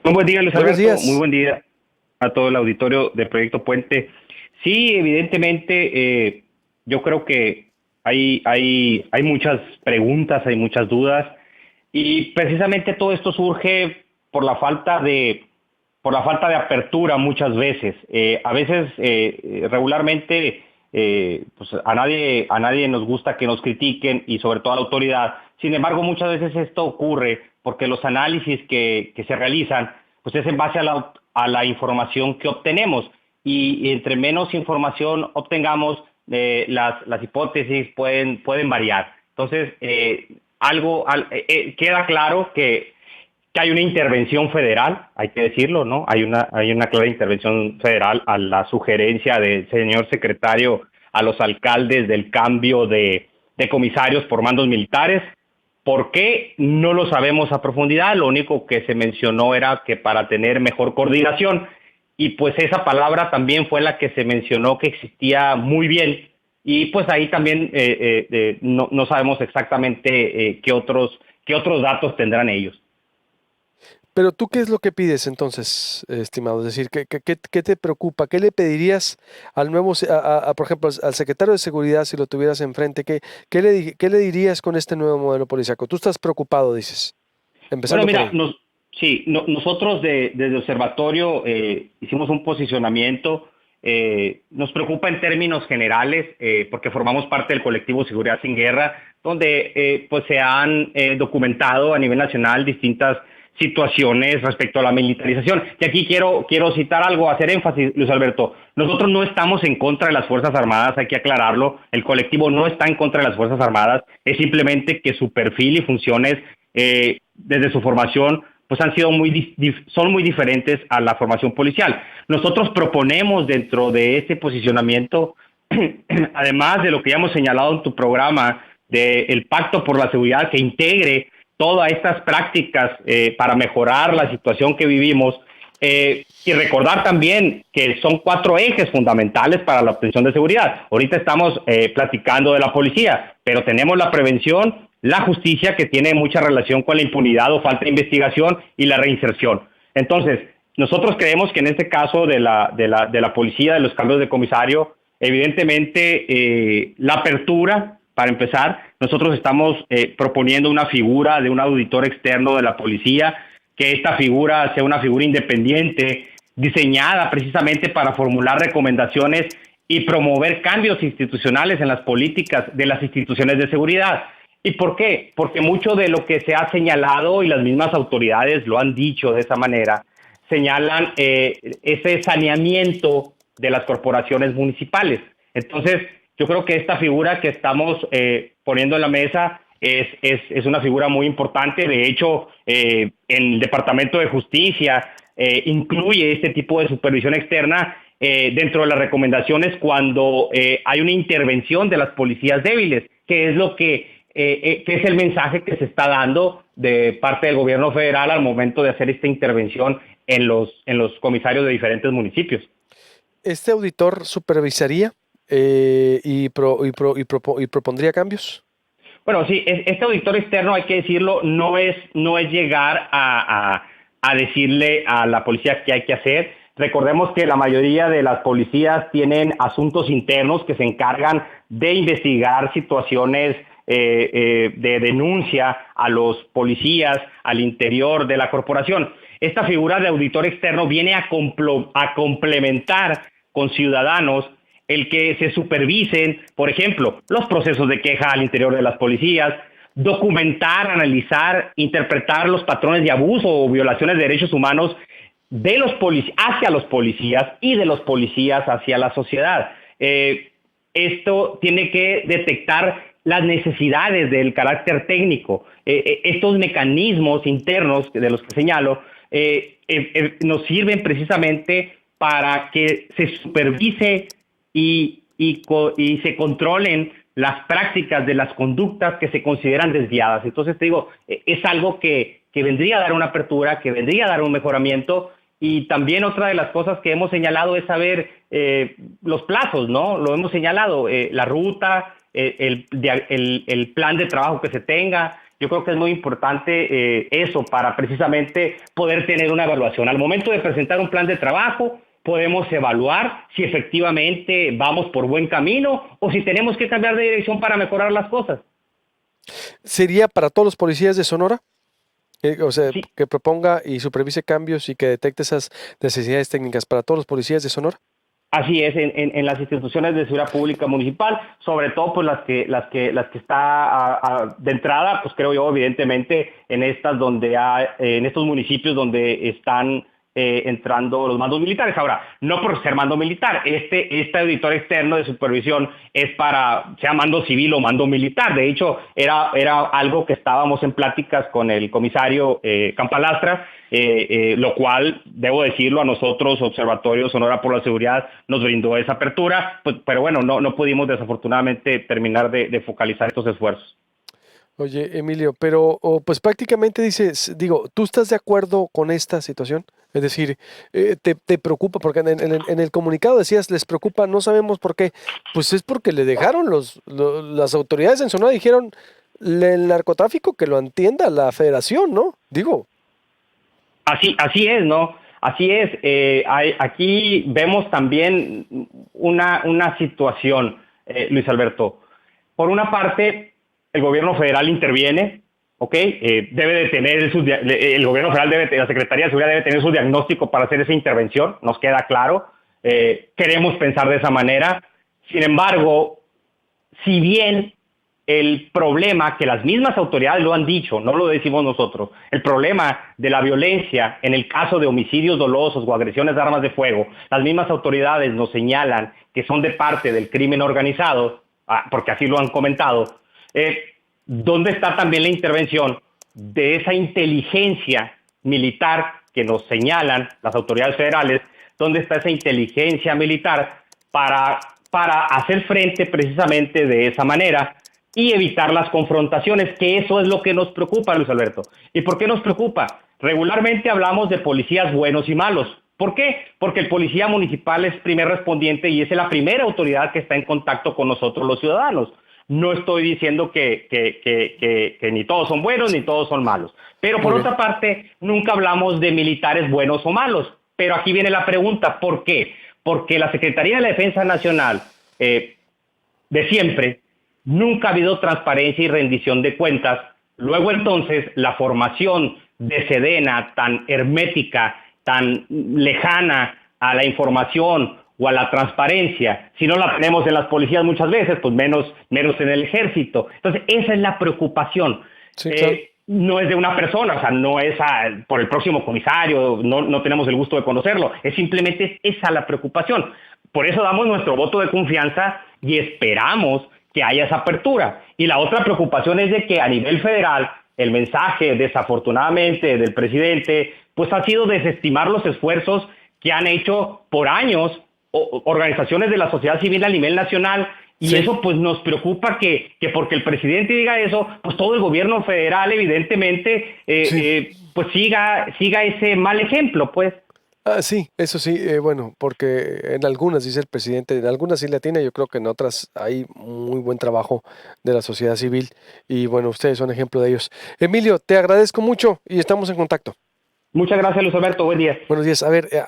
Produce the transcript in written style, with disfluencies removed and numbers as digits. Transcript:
Muy buen día, Luis Buenos Alberto. Muy días. buen día a todo el auditorio de Proyecto Puente. Sí, evidentemente, yo creo que hay muchas preguntas, hay muchas dudas, y precisamente todo esto surge por la falta de, por la falta de apertura muchas veces. A veces, regularmente, pues a nadie nos gusta que nos critiquen y sobre todo a la autoridad. Sin embargo, muchas veces esto ocurre porque los análisis que se realizan, pues es en base a la información que obtenemos. Y entre menos información obtengamos, las hipótesis pueden variar. Entonces, queda claro que hay una intervención federal, hay que decirlo, ¿no? Hay una clara intervención federal a la sugerencia del señor secretario a los alcaldes del cambio de comisarios por mandos militares. ¿Por qué? No lo sabemos a profundidad, lo único que se mencionó era que para tener mejor coordinación, y pues esa palabra también fue la que se mencionó que existía muy bien, y pues ahí también no sabemos exactamente qué otros datos tendrán ellos. Pero tú, ¿qué es lo que pides entonces, estimado? Es decir, ¿qué te preocupa? ¿Qué le pedirías al nuevo, por ejemplo, al secretario de Seguridad si lo tuvieras enfrente? ¿Qué le dirías con este nuevo modelo policíaco? Tú estás preocupado, dices, Bueno, empezando por mira, ahí. sí, nosotros desde Observatorio hicimos un posicionamiento. Nos preocupa en términos generales porque formamos parte del colectivo Seguridad Sin Guerra, donde pues se han documentado a nivel nacional distintas situaciones respecto a la militarización. Y aquí quiero citar algo, hacer énfasis, Luis Alberto. Nosotros no estamos en contra de las Fuerzas Armadas, hay que aclararlo. El colectivo no está en contra de las Fuerzas Armadas, es simplemente que su perfil y funciones desde su formación pues han sido son muy diferentes a la formación policial. Nosotros proponemos dentro de este posicionamiento, además de lo que ya hemos señalado en tu programa, del Pacto por la Seguridad que integre todas estas prácticas para mejorar la situación que vivimos, y recordar también que son cuatro ejes fundamentales para la obtención de seguridad. Ahorita estamos platicando de la policía, pero tenemos la prevención, la justicia, que tiene mucha relación con la impunidad o falta de investigación, y la reinserción. Entonces, nosotros creemos que en este caso de la policía, de los cambios de comisario, evidentemente la apertura, para empezar, nosotros estamos proponiendo una figura de un auditor externo de la policía, que esta figura sea una figura independiente, diseñada precisamente para formular recomendaciones y promover cambios institucionales en las políticas de las instituciones de seguridad. ¿Y por qué? Porque mucho de lo que se ha señalado, y las mismas autoridades lo han dicho de esa manera, señalan ese saneamiento de las corporaciones municipales. Entonces, yo creo que esta figura que estamos poniendo en la mesa es una figura muy importante. De hecho, el Departamento de Justicia incluye este tipo de supervisión externa dentro de las recomendaciones cuando hay una intervención de las policías débiles, que es que es el mensaje que se está dando de parte del gobierno federal al momento de hacer esta intervención en los comisarios de diferentes municipios. ¿Este auditor supervisaría y propondría cambios? Bueno, sí, este auditor externo, hay que decirlo, no es llegar a decirle a la policía qué hay que hacer. Recordemos que la mayoría de las policías tienen asuntos internos que se encargan de investigar situaciones de denuncia a los policías al interior de la corporación. Esta figura de auditor externo viene a complementar con ciudadanos el que se supervisen, por ejemplo, los procesos de queja al interior de las policías, documentar, analizar, interpretar los patrones de abuso o violaciones de derechos humanos de los hacia los policías y de los policías hacia la sociedad. Esto tiene que detectar las necesidades del carácter técnico. Estos mecanismos internos de los que señalo nos sirven precisamente para que se supervise y se controlen las prácticas de las conductas que se consideran desviadas. Entonces te digo, es algo que vendría a dar una apertura, que vendría a dar un mejoramiento. Y también otra de las cosas que hemos señalado es saber los plazos, ¿no? Lo hemos señalado, la ruta, el plan de trabajo que se tenga, Yo creo que es muy importante eso para precisamente poder tener una evaluación. Al momento de presentar un plan de trabajo, podemos evaluar si efectivamente vamos por buen camino o si tenemos que cambiar de dirección para mejorar las cosas. ¿Sería para todos los policías de Sonora? O sea, Sí, que proponga y supervise cambios y que detecte esas necesidades técnicas para todos los policías de Sonora. así es, en las instituciones de seguridad pública municipal, sobre todo pues las que está de entrada, pues creo yo evidentemente en estas donde en estos municipios donde están entrando los mandos militares. Ahora, no por ser mando militar, este auditor externo de supervisión es para, sea mando civil o mando militar. De hecho, era algo que estábamos en pláticas con el comisario Campalastra, lo cual, debo decirlo, a nosotros, Observatorio Sonora por la Seguridad, nos brindó esa apertura, pues, pero bueno, no pudimos desafortunadamente terminar de focalizar estos esfuerzos. Oye, Emilio, pero pues prácticamente dices, digo, ¿tú estás de acuerdo con esta situación? Es decir, te preocupa, porque en el comunicado decías, les preocupa, no sabemos por qué. Pues es porque le dejaron las autoridades en Sonora, dijeron, el narcotráfico que lo entienda la federación, ¿no? Digo, Así es, ¿no? Así es. Aquí vemos también una situación, Luis Alberto. Por una parte, el gobierno federal interviene, ¿ok? Debe de tener el gobierno federal la Secretaría de Seguridad debe tener su diagnóstico para hacer esa intervención, nos queda claro. Queremos pensar de esa manera. Sin embargo, si bien el problema, que las mismas autoridades lo han dicho, no lo decimos nosotros, el problema de la violencia en el caso de homicidios dolosos o agresiones de armas de fuego, las mismas autoridades nos señalan que son de parte del crimen organizado, porque así lo han comentado. ¿Dónde está también la intervención de esa inteligencia militar que nos señalan las autoridades federales? ¿Dónde está esa inteligencia militar para hacer frente precisamente de esa manera y evitar las confrontaciones? Que eso es lo que nos preocupa, Luis Alberto. ¿Y por qué nos preocupa? Regularmente hablamos de policías buenos y malos. ¿Por qué? Porque el policía municipal es primer respondiente y es la primera autoridad que está en contacto con nosotros los ciudadanos. No estoy diciendo que ni todos son buenos ni todos son malos. Pero por muy bien. otra parte, nunca hablamos de militares buenos o malos. Pero aquí viene la pregunta, ¿por qué? Porque la Secretaría de la Defensa Nacional, de siempre, nunca ha habido transparencia y rendición de cuentas. Luego entonces, la formación de Sedena, tan hermética, tan lejana a la información o a la transparencia, si no la tenemos en las policías muchas veces, pues menos en el ejército. Entonces, esa es la preocupación. Sí, claro. No es de una persona, o sea, no es por el próximo comisario, no tenemos el gusto de conocerlo, es simplemente esa la preocupación. Por eso damos nuestro voto de confianza y esperamos que haya esa apertura. Y la otra preocupación es de que a nivel federal, el mensaje, desafortunadamente, del presidente, pues ha sido desestimar los esfuerzos que han hecho por años organizaciones de la sociedad civil a nivel nacional. Y Sí. eso pues nos preocupa que porque el presidente diga eso, pues todo el gobierno federal evidentemente Sí. pues siga ese mal ejemplo, pues. Sí, eso sí, bueno, porque en algunas, dice el presidente, en algunas sí la tiene, yo creo que en otras hay muy buen trabajo de la sociedad civil y bueno, ustedes son ejemplo de ellos. Emilio, te agradezco mucho y estamos en contacto. Muchas gracias, Luis Alberto, buen día. Buenos días. A ver,